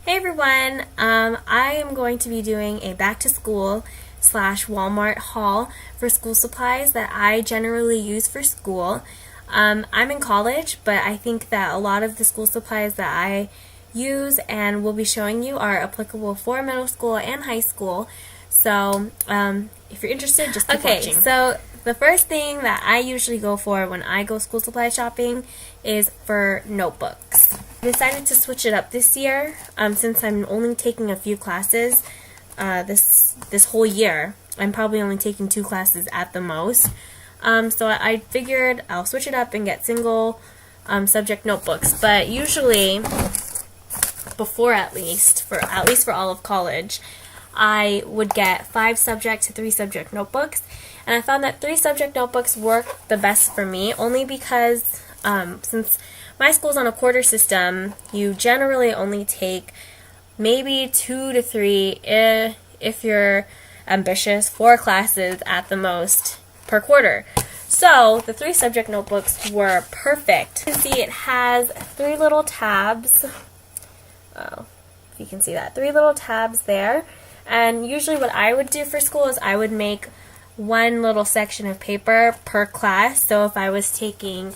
Hey everyone, I am going to be doing a back to school / Walmart haul for school supplies that I generally use for school. I'm in college, but I think that a lot of the school supplies that I use and will be showing you are applicable for middle school and high school. So if you're interested, just keep watching. So the first thing that I usually go for when I go school supply shopping is for notebooks. I decided to switch it up this year since I'm only taking a few classes this whole year. I'm probably only taking 2 classes at the most. So I figured I'll switch it up and get single subject notebooks. But usually, before at least for all of college, I would get 5 subject to 3 subject notebooks, and I found that 3 subject notebooks work the best for me, only because since my school's on a quarter system, you generally only take maybe 2 to 3, if you're ambitious, 4 classes at the most per quarter. So the 3 subject notebooks were perfect. You can see it has 3 little tabs. Oh, if you can see that, 3 little tabs there. And usually what I would do for school is I would make one little section of paper per class. So if I was taking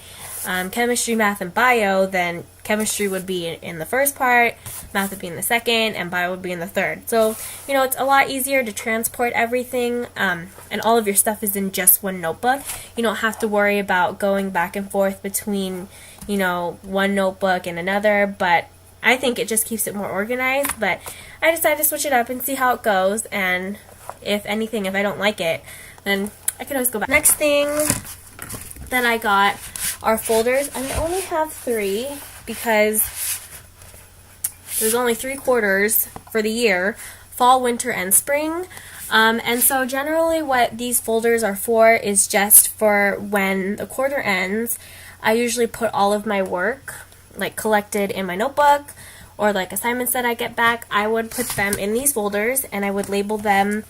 chemistry, math, and bio, then chemistry would be in the first part, math would be in the second, and bio would be in the third. So, it's a lot easier to transport everything, and all of your stuff is in just one notebook. You don't have to worry about going back and forth between, one notebook and another, but I think it just keeps it more organized. But I decided to switch it up and see how it goes, and if I don't like it, then I can always go back. Next thing that I got are folders, and I only have 3 because there's only 3 quarters for the year: fall, winter, and spring. And so generally what these folders are for is just for when the quarter ends. I usually put all of my work collected in my notebook, or assignments that I get back. I would put them in these folders, and I would label them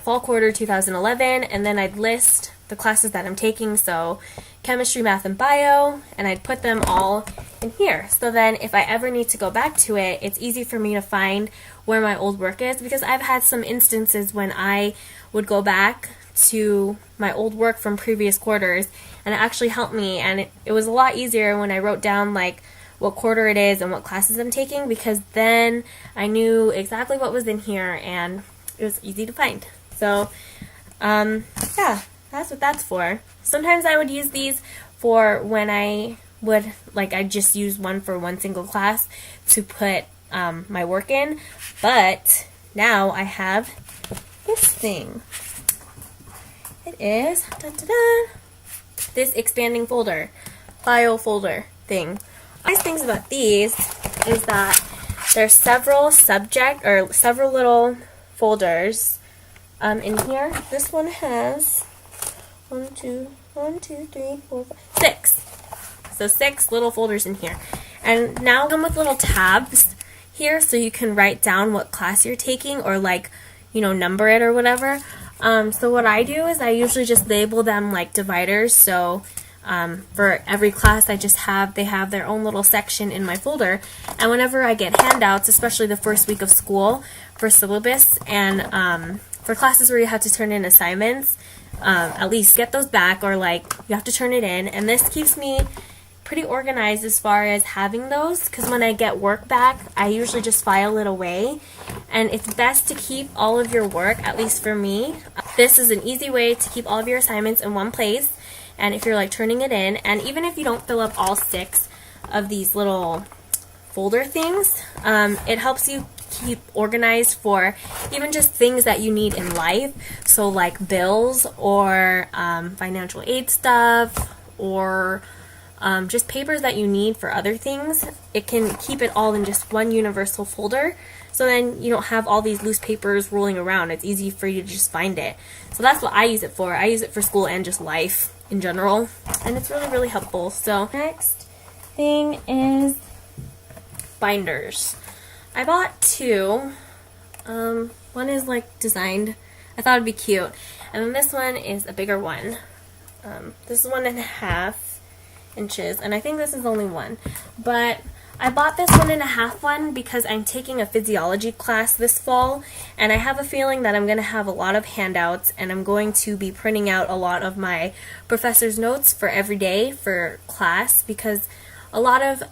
fall quarter 2011, and then I'd list the classes that I'm taking, so chemistry, math, and bio, and I'd put them all in here. So then if I ever need to go back to it, it's easy for me to find where my old work is, because I've had some instances when I would go back to my old work from previous quarters, and it actually helped me, and it was a lot easier when I wrote down what quarter it is and what classes I'm taking, because then I knew exactly what was in here and it was easy to find. So yeah, that's what that's for. Sometimes I would use these for when I would I'd just use one for one single class to put my work in, but now I have this thing. It is this expanding folder, file folder thing. Nice things about these is that there's several little folders in here. This one has 6. So 6 little folders in here. And now come with little tabs here, so you can write down what class you're taking, or number it or whatever. So what I do is I usually just label them dividers. So for every class, they have their own little section in my folder, and whenever I get handouts, especially the first week of school for syllabus and for classes where you have to turn in assignments, at least get those back, or you have to turn it in, and this keeps me pretty organized as far as having those, because when I get work back, I usually just file it away, and it's best to keep all of your work, at least for me. This is an easy way to keep all of your assignments in one place, and if you're turning it in, and even if you don't fill up all 6 of these little folder things, it helps you keep organized for even just things that you need in life, so bills, or financial aid stuff, or just papers that you need for other things. It can keep it all in just one universal folder, so then you don't have all these loose papers rolling around. It's easy for you to just find it. So that's what I use it for. I use it for school and just life in general, and it's really, really helpful. So next thing is binders. I bought 2. One is designed, I thought it'd be cute, and then this one is a bigger one. This is 1.5 inches, and I think this is only 1, but I bought this 1.5 one because I'm taking a physiology class this fall, and I have a feeling that I'm going to have a lot of handouts, and I'm going to be printing out a lot of my professor's notes for every day for class, because a lot of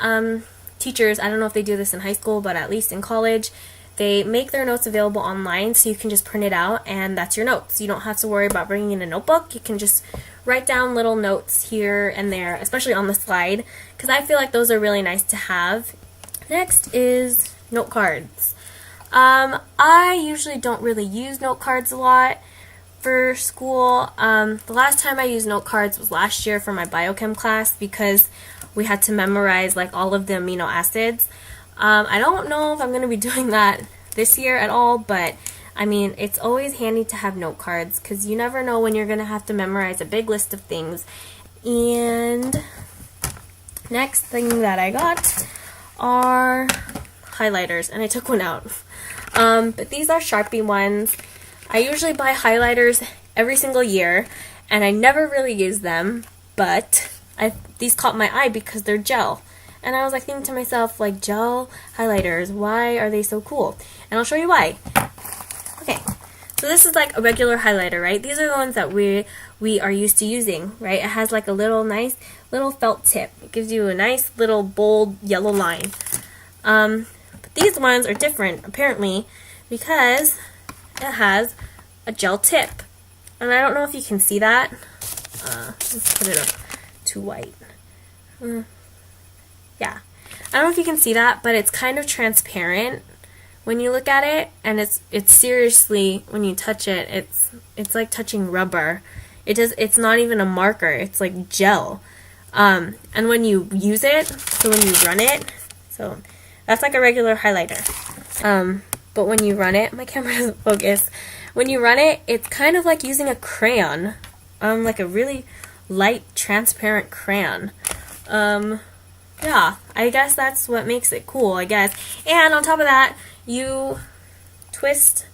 teachers, I don't know if they do this in high school, but at least in college, they make their notes available online, so you can just print it out and that's your notes. You don't have to worry about bringing in a notebook. You can just write down little notes here and there, especially on the slide, because I feel like those are really nice to have. Next is note cards. I usually don't really use note cards a lot for school. The last time I used note cards was last year for my biochem class, because we had to memorize like all of the amino acids. I don't know if I'm going to be doing that this year at all, but I mean, it's always handy to have note cards because you never know when you're going to have to memorize a big list of things. And next thing that I got are highlighters, and I took one out. But these are Sharpie ones. I usually buy highlighters every single year, and I never really use them, but these caught my eye because they're gel. And I was like thinking to myself, like, gel highlighters, why are they so cool? And I'll show you why. Okay, so this is like a regular highlighter, right? These are the ones that we are used to using, right? It has like a nice little felt tip. It gives you a nice little bold yellow line. But these ones are different, apparently, because it has a gel tip. And I don't know if you can see that. Let's put it up to white. Yeah, I don't know if you can see that, but it's kind of transparent when you look at it, and it's seriously, when you touch it, it's like touching rubber. It's not even a marker, it's like gel. And when you use it, so when you run it, so that's like a regular highlighter. But when you run it, my camera doesn't focus. When you run it, it's kind of like using a crayon, like a really light, transparent crayon. Yeah, I guess that's what makes it cool, I guess. And on top of that, you twist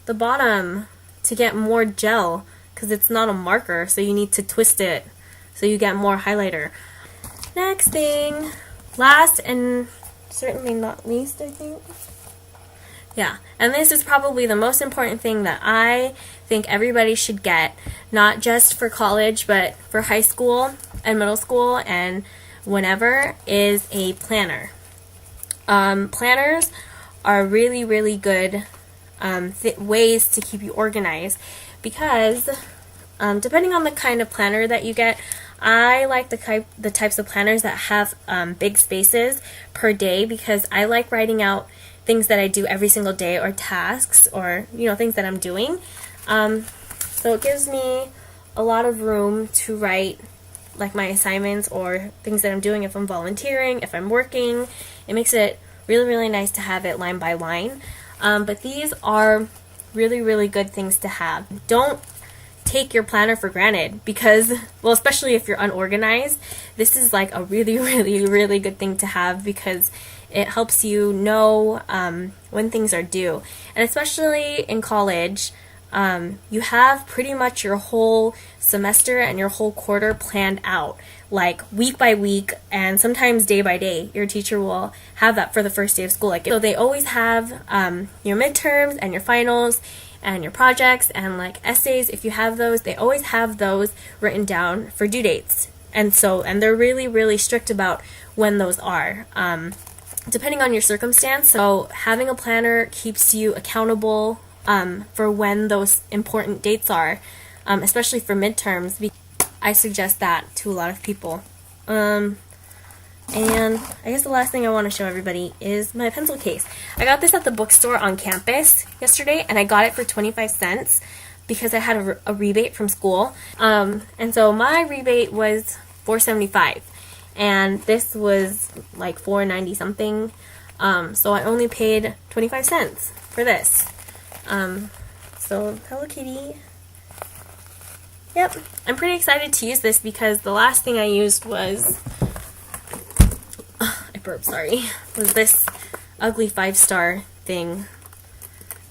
the bottom to get more gel, because it's not a marker, so you need to twist it so you get more highlighter. Next thing, last and certainly not least, I think. Yeah, and this is probably the most important thing that I think everybody should get, not just for college, but for high school and middle school and whenever, is a planner. Planners are really, really good ways to keep you organized, because depending on the kind of planner that you get, I like the types of planners that have big spaces per day, because I like writing out things that I do every single day, or tasks, or things that I'm doing. So it gives me a lot of room to write like my assignments or things that I'm doing if I'm volunteering, if I'm working. It makes it really, really nice to have it line by line. But these are really, really good things to have. Don't take your planner for granted, because, well, especially if you're unorganized, this is like a really, really, really good thing to have, because it helps you know when things are due. And especially in college, you have pretty much your whole semester and your whole quarter planned out, like week by week and sometimes day by day. Your teacher will have that for the first day of school. So they always have your midterms and your finals and your projects and like essays. If you have those, they always have those written down for due dates. And they're really, really strict about when those are, depending on your circumstance. So having a planner keeps you accountable for when those important dates are, especially for midterms. I suggest that to a lot of people. And I guess the last thing I want to show everybody is my pencil case. I got this at the bookstore on campus yesterday, and I got it for 25 cents because I had a rebate from school. And so my rebate was $4.75, and this was like $4.90 something. So I only paid 25 cents for this. So Hello Kitty. Yep, I'm pretty excited to use this because the last thing I used was, was this ugly 5-star thing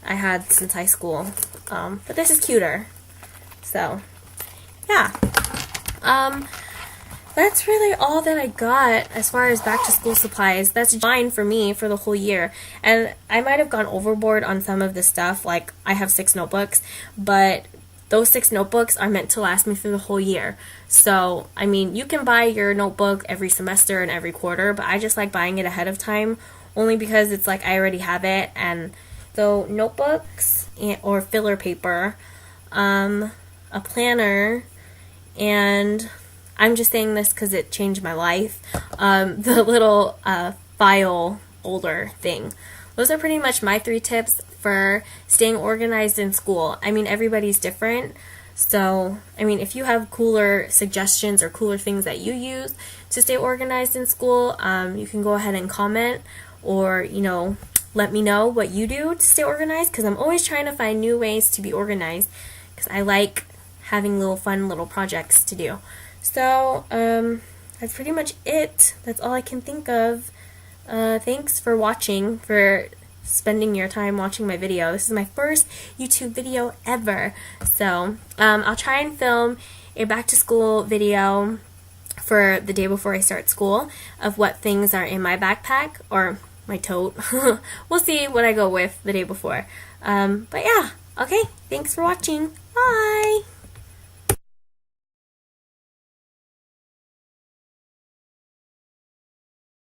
I had since high school. But this is cuter. So, yeah. that's really all that I got as far as back to school supplies. That's fine for me for the whole year. And I might have gone overboard on some of the stuff, like I have 6 notebooks, but those 6 notebooks are meant to last me through the whole year. So, I mean, you can buy your notebook every semester and every quarter, but I just like buying it ahead of time only because it's like I already have it. And so notebooks or filler paper, a planner, and I'm just saying this because it changed my life, the little file holder thing. Those are pretty much my 3 tips for staying organized in school. I mean, everybody's different. So, I mean, if you have cooler suggestions or cooler things that you use to stay organized in school, you can go ahead and comment or, you know, let me know what you do to stay organized, because I'm always trying to find new ways to be organized because I like having little fun little projects to do. So, that's pretty much it. That's all I can think of. Thanks for watching, for spending your time watching my video. This is my first YouTube video ever. So, I'll try and film a back to school video for the day before I start school of what things are in my backpack or my tote. We'll see what I go with the day before. But yeah, okay. Thanks for watching. Bye!